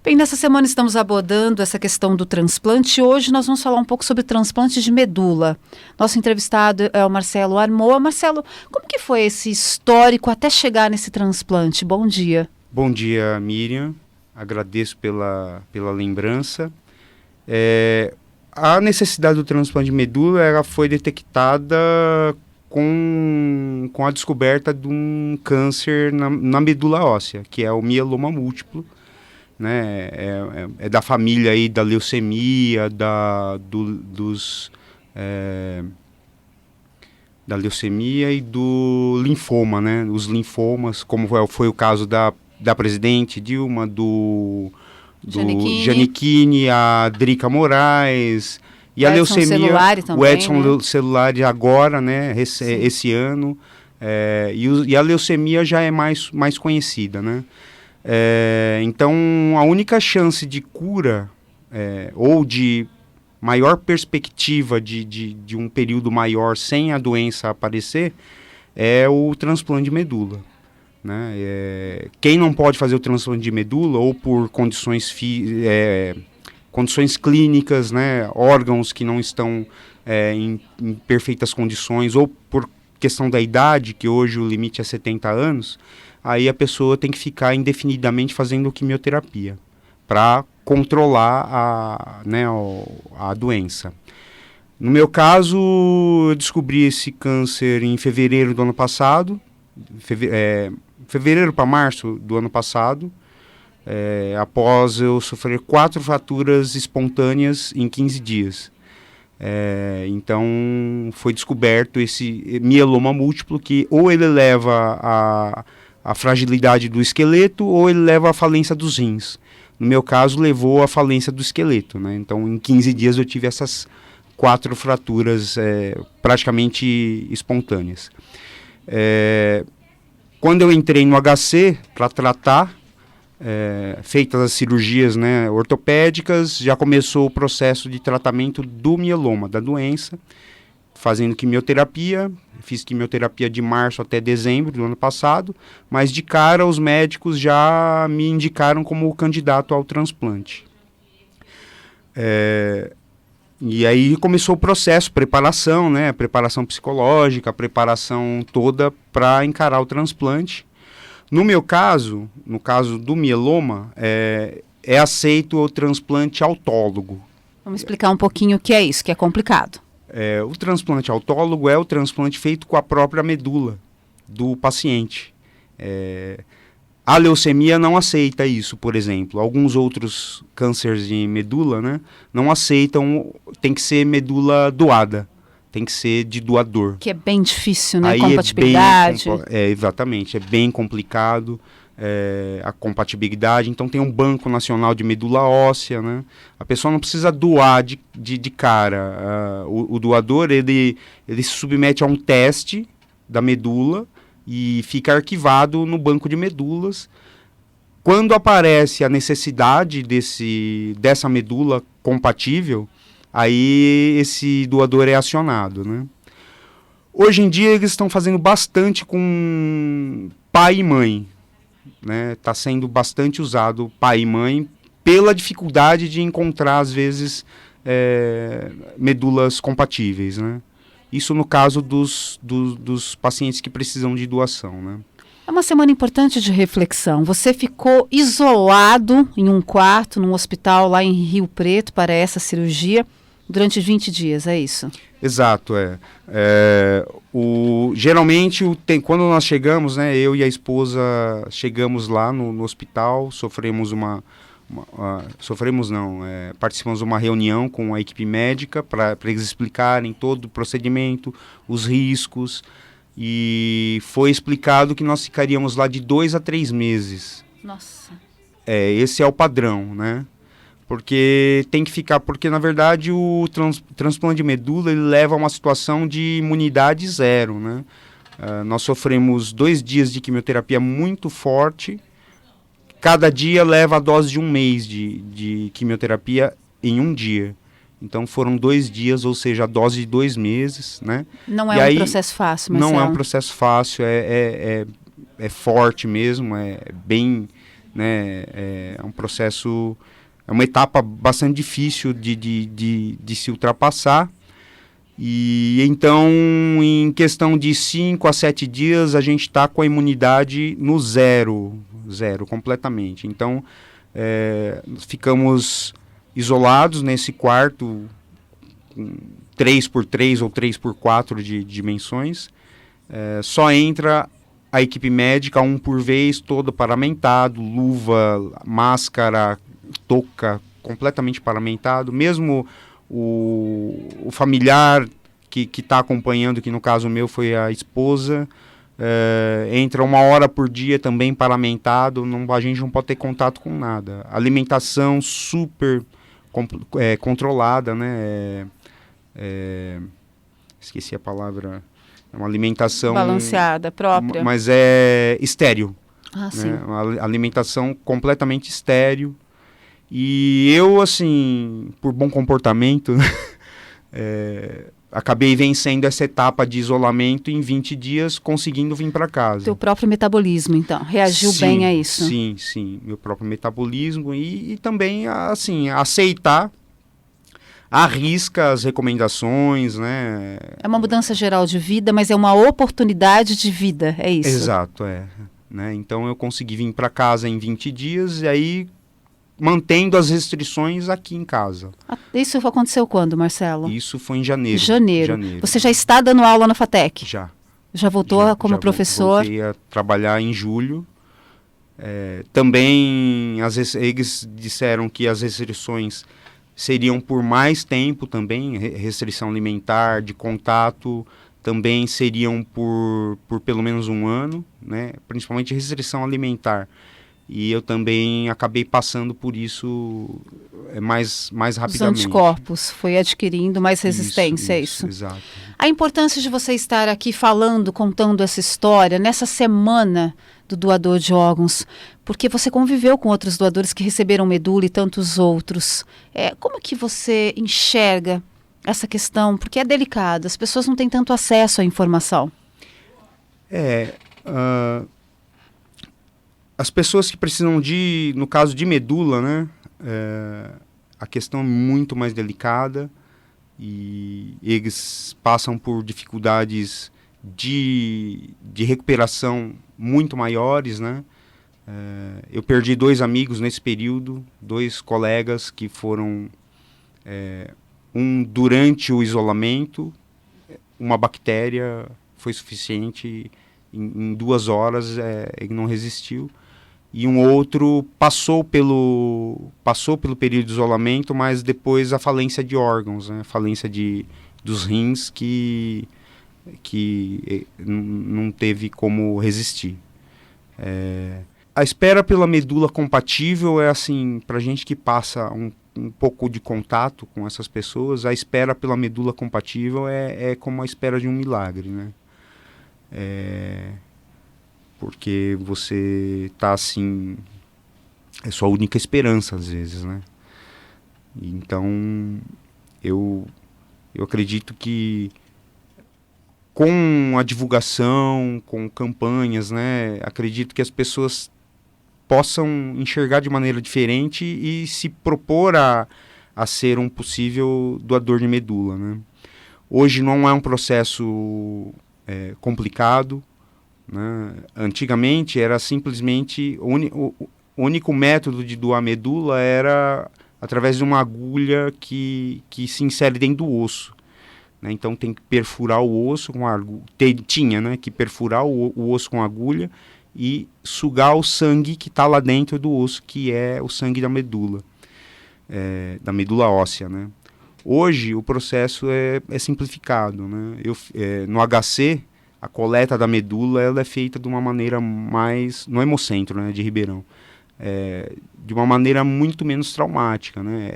Bem, nessa semana estamos abordando essa questão do transplante. Hoje nós vamos falar um pouco sobre transplante de medula. Nosso entrevistado é o Marcelo Armoa. Marcelo, como que foi esse histórico até chegar nesse transplante? Bom dia. Bom dia, Miriam. Agradeço pela lembrança. A necessidade do transplante de medula ela foi detectada com a descoberta de um câncer na medula óssea, que é o mieloma múltiplo, né? É da família aí da leucemia, da leucemia e do linfoma, né? Os linfomas, como foi o caso da presidente Dilma, do Giannichini, a Drica Moraes e a leucemia, também, o Edson né? Celulari agora, né? Esse ano, e a leucemia já é mais conhecida, né? Então, a única chance de cura ou de maior perspectiva de um período maior sem a doença aparecer é o transplante de medula, né? Quem não pode fazer o transplante de medula ou por condições clínicas, né? Órgãos que não estão em perfeitas condições ou por questão da idade, que hoje o limite é 70 anos, aí a pessoa tem que ficar indefinidamente fazendo quimioterapia para controlar a doença. No meu caso, eu descobri esse câncer em fevereiro do ano passado, fevereiro para março do ano passado, após eu sofrer 4 fraturas espontâneas em 15 dias. Então foi descoberto esse mieloma múltiplo, que ou ele leva a fragilidade do esqueleto ou ele leva à falência dos rins. No meu caso, levou à falência do esqueleto, né? Então, em 15 dias eu tive essas 4 fraturas praticamente espontâneas. Quando eu entrei no HC para tratar, feitas as cirurgias, né, ortopédicas, já começou o processo de tratamento do mieloma, da doença, fazendo quimioterapia. Fiz quimioterapia de março até dezembro do ano passado, mas de cara os médicos já me indicaram como candidato ao transplante. E aí começou o processo, preparação, né, preparação psicológica, preparação toda para encarar o transplante. No meu caso, no caso do mieloma, é aceito o transplante autólogo. Vamos explicar um pouquinho o que é isso, que é complicado. O transplante autólogo é o transplante feito com a própria medula do paciente. A leucemia não aceita isso, por exemplo. Alguns outros cânceres de medula, né, não aceitam, tem que ser medula doada, tem que ser de doador. Que é bem difícil, né? Aí compatibilidade. Exatamente, é bem complicado. A compatibilidade, então tem um banco nacional de medula óssea, né? A pessoa não precisa doar de cara. O doador, ele se submete a um teste da medula e fica arquivado no banco de medulas. Quando aparece a necessidade dessa medula compatível, aí esse doador é acionado, né? Hoje em dia eles estão fazendo bastante com pai e mãe, né? Está sendo bastante usado pai e mãe pela dificuldade de encontrar, às vezes, medulas compatíveis, né? Isso no caso dos pacientes que precisam de doação, né? É uma semana importante de reflexão. Você ficou isolado em um quarto, num hospital lá em Rio Preto para essa cirurgia durante 20 dias, é isso? Exato, geralmente, quando nós chegamos, né, eu e a esposa chegamos lá no hospital, participamos de uma reunião com a equipe médica para eles explicarem todo o procedimento, os riscos, e foi explicado que nós ficaríamos lá de 2 a 3 meses. Nossa. Esse é o padrão, né? Porque tem que ficar, porque na verdade o transplante de medula ele leva a uma situação de imunidade zero, né? Nós sofremos 2 dias de quimioterapia muito forte, cada dia leva a dose de 1 mês de quimioterapia em 1 dia. Então foram 2 dias, ou seja, a dose de 2 meses, né? Não é um processo fácil, Marcelo. Não é um processo fácil, é forte mesmo, é bem né? É um processo, é uma etapa bastante difícil de se ultrapassar. E então, em questão de 5 a 7 dias, a gente está com a imunidade no zero completamente. Então, ficamos isolados nesse quarto, 3x3 ou 3x4 de dimensões. Só entra a equipe médica, um por vez, todo paramentado, luva, máscara, touca, completamente paramentado. Mesmo o familiar que está acompanhando, que no caso meu foi a esposa, entra 1 hora por dia também paramentado, a gente não pode ter contato com nada. Alimentação super controlada, né? Esqueci a palavra. É uma alimentação balanceada, própria. Mas é estéril. Ah, né? sim. Uma alimentação completamente estéril. E eu, assim, por bom comportamento, acabei vencendo essa etapa de isolamento em 20 dias, conseguindo vir para casa. Teu próprio metabolismo, então, reagiu bem a isso? Sim, meu próprio metabolismo e também, assim, aceitar à risca as recomendações, né? É uma mudança geral de vida, mas é uma oportunidade de vida, é isso? Exato, né? Então eu consegui vir para casa em 20 dias e aí mantendo as restrições aqui em casa. Isso aconteceu quando, Marcelo? Isso foi em janeiro. Janeiro. Você já está dando aula na FATEC? Já. Já voltou como professor? Voltei a trabalhar em julho. Também eles disseram que as restrições seriam por mais tempo também, restrição alimentar, de contato, também seriam por pelo menos 1 ano, né? Principalmente restrição alimentar. E eu também acabei passando por isso mais rapidamente. Os anticorpos, foi adquirindo mais resistência, é isso? Exato. A importância de você estar aqui falando, contando essa história, nessa semana do doador de órgãos, porque você conviveu com outros doadores que receberam medula e tantos outros. Como que você enxerga essa questão? Porque é delicado, as pessoas não têm tanto acesso à informação. As pessoas que precisam no caso de medula, né, a questão é muito mais delicada e eles passam por dificuldades de recuperação muito maiores, né? Eu perdi 2 amigos nesse período, 2 colegas que foram, um durante o isolamento, uma bactéria foi suficiente, em 2 horas ele não resistiu, e um outro passou pelo período de isolamento, mas depois a falência de órgãos, né? A falência dos rins que não teve como resistir. A espera pela medula compatível é assim, para gente que passa um pouco de contato com essas pessoas, a espera pela medula compatível é como a espera de um milagre, né? Porque você tá assim, é sua única esperança às vezes, né? Então eu acredito que com a divulgação, com campanhas, né, acredito que as pessoas possam enxergar de maneira diferente e se propor a ser um possível doador de medula, né? Hoje não é um processo complicado, né? Antigamente era simplesmente o único método de doar medula era através de uma agulha que se insere dentro do osso, né? Então tem que perfurar o osso com a agulha, tinha, né, que perfurar o osso com a agulha e sugar o sangue que está lá dentro do osso, que é o sangue da medula óssea, né? Hoje o processo é simplificado, né? No HC, a coleta da medula ela é feita de uma maneira mais, no Hemocentro, né, de Ribeirão, de uma maneira muito menos traumática, né?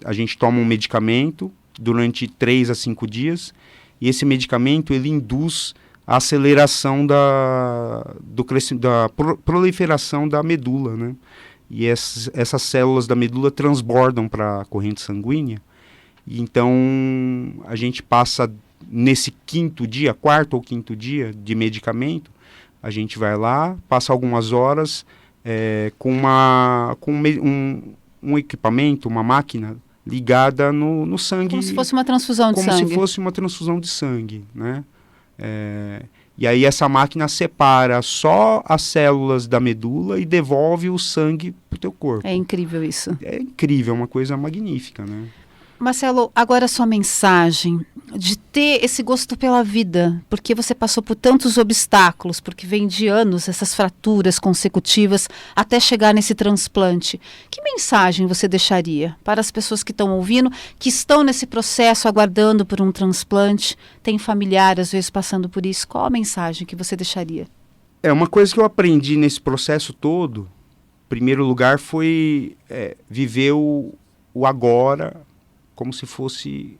A gente toma um medicamento durante 3 a 5 dias e esse medicamento ele induz a aceleração da proliferação da medula, né? E essas células da medula transbordam para a corrente sanguínea. E então a gente passa nesse 4º ou 5º dia de medicamento, a gente vai lá, passa algumas horas, um equipamento, uma máquina ligada no sangue. Como se fosse uma transfusão de sangue. Como se fosse uma transfusão de sangue, né? E aí essa máquina separa só as células da medula e devolve o sangue para o teu corpo. É incrível isso. É incrível, é uma coisa magnífica, né? Marcelo, agora a sua mensagem de ter esse gosto pela vida, porque você passou por tantos obstáculos, porque vem de anos essas fraturas consecutivas até chegar nesse transplante. Que mensagem você deixaria para as pessoas que estão ouvindo, que estão nesse processo aguardando por um transplante, tem familiar às vezes passando por isso? Qual a mensagem que você deixaria? Uma coisa que eu aprendi nesse processo todo, em primeiro lugar, foi viver o agora, como se fosse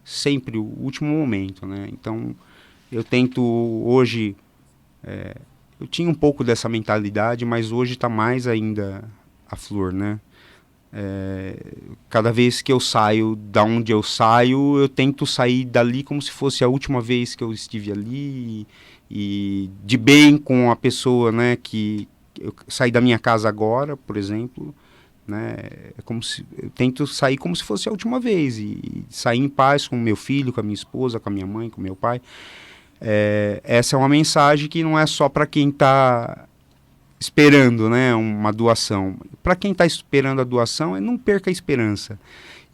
sempre o último momento, né? Então, eu tento hoje... eu tinha um pouco dessa mentalidade, mas hoje está mais ainda a flor, né? Cada vez que eu saio da onde eu saio, eu tento sair dali como se fosse a última vez que eu estive ali e de bem com a pessoa, né? Que eu saí da minha casa agora, por exemplo... Né? Como se eu tento sair como se fosse a última vez e sair em paz com meu filho, com a minha esposa, com a minha mãe, com meu pai. Essa é uma mensagem que não é só para quem está esperando, né, uma doação. Para quem está esperando a doação, não perca a esperança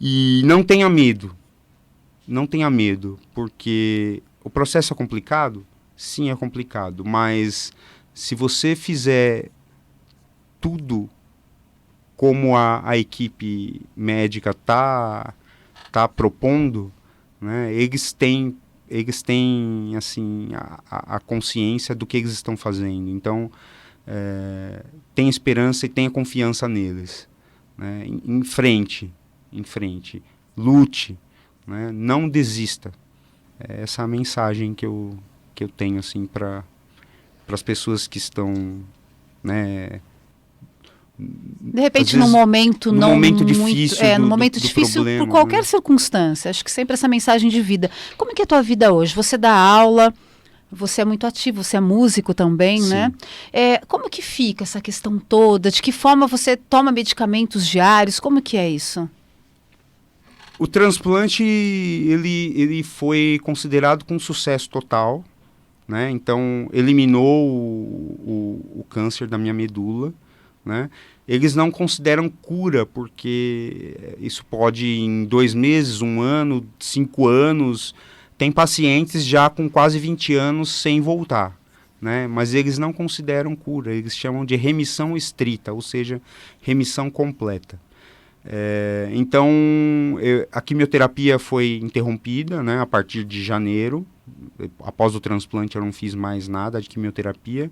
e não tenha medo. Não tenha medo, porque o processo é complicado. Sim, é complicado, mas se você fizer tudo como a equipe médica tá propondo, né, eles têm assim, a consciência do que eles estão fazendo. Então, tenha esperança e tenha confiança neles. Né, em frente, lute, né, não desista. Essa é a mensagem que eu tenho assim, para as pessoas que estão... Né, de repente, num momento não momento muito, difícil, num momento difícil problema, por qualquer né? circunstância. Acho que sempre essa mensagem de vida. Como que é a tua vida hoje? Você dá aula, você é muito ativo, você é músico também, Sim. né? Como que fica essa questão toda? De que forma você toma medicamentos diários? Como que é isso? O transplante, ele foi considerado com sucesso total, né? Então, eliminou o câncer da minha medula. Né? Eles não consideram cura, porque isso pode em 2 meses, 1 ano, 5 anos. Tem pacientes já com quase 20 anos sem voltar, né? Mas eles não consideram cura, eles chamam de remissão estrita, ou seja, remissão completa. Então, a quimioterapia foi interrompida, né, a partir de janeiro. Após o transplante eu não fiz mais nada de quimioterapia.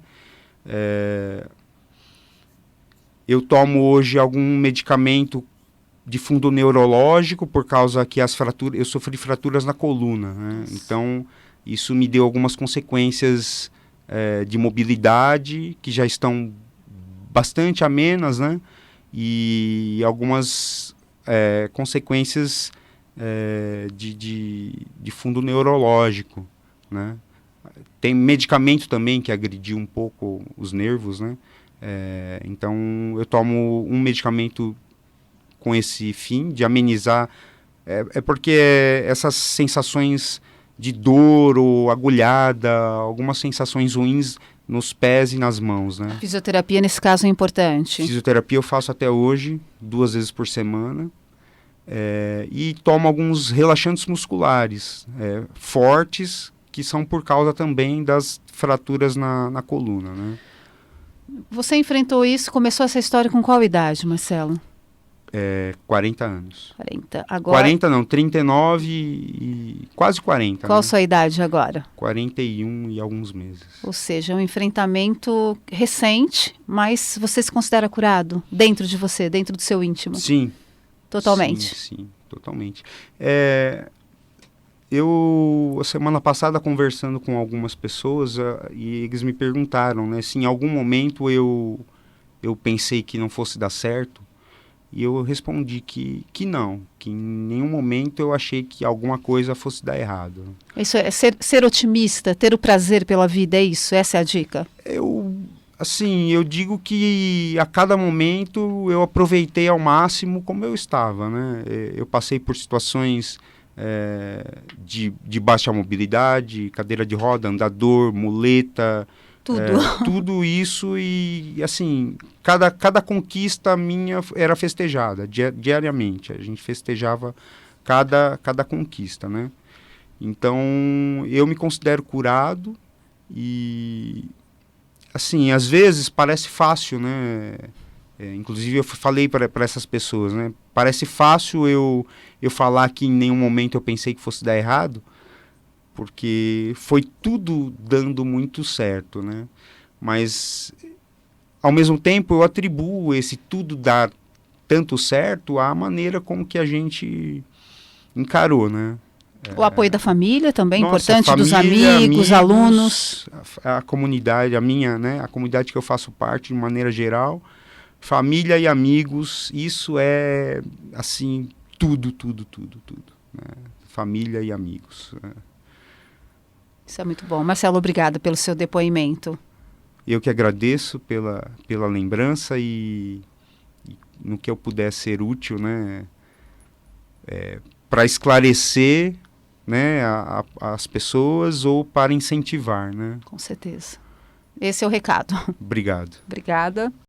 Eu tomo hoje algum medicamento de fundo neurológico por causa que eu sofri fraturas na coluna, né? Então, isso me deu algumas consequências de mobilidade que já estão bastante amenas, né? E algumas consequências de fundo neurológico, né? Tem medicamento também que agrediu um pouco os nervos, né? Então eu tomo um medicamento com esse fim de amenizar, porque essas sensações de dor ou agulhada, algumas sensações ruins nos pés e nas mãos, né? Fisioterapia nesse caso é importante. Fisioterapia eu faço até hoje, 2 vezes por semana, e tomo alguns relaxantes musculares fortes, que são por causa também das fraturas na coluna, né? Você enfrentou isso, começou essa história com qual idade, Marcelo? 40 anos. 40. Agora, 40 não, 39 e quase 40. qual a né? sua idade agora? 41 e alguns meses. Ou seja, é um enfrentamento recente, mas você se considera curado dentro de você, dentro do seu íntimo? Sim. Totalmente. Sim, totalmente. Eu, a semana passada, conversando com algumas pessoas, e eles me perguntaram, né, se em algum momento eu pensei que não fosse dar certo, e eu respondi que não, que em nenhum momento eu achei que alguma coisa fosse dar errado. Isso é ser otimista, ter o prazer pela vida, é isso? Essa é a dica? Assim, eu digo que a cada momento eu aproveitei ao máximo como eu estava, né? Eu passei por situações de baixa mobilidade, cadeira de roda, andador, muleta, Tudo. tudo isso e, assim, cada conquista minha era festejada diariamente. A gente festejava cada conquista, né? Então, eu me considero curado e, assim, às vezes parece fácil, né? Inclusive eu falei para essas pessoas, né? Parece fácil eu falar que em nenhum momento eu pensei que fosse dar errado, porque foi tudo dando muito certo, né? Mas, ao mesmo tempo, eu atribuo esse tudo dar tanto certo à maneira como que a gente encarou, né? O apoio da família também, Nossa, importante, dos família, amigos, alunos. a comunidade, a minha, né? A comunidade que eu faço parte, de maneira geral, família e amigos, isso é, assim, tudo, né? Família e amigos. Isso é muito bom. Marcelo, obrigada pelo seu depoimento. Eu que agradeço pela lembrança e no que eu puder ser útil, né? Para esclarecer, né, as pessoas ou para incentivar, né? Com certeza. Esse é o recado. Obrigado. Obrigada.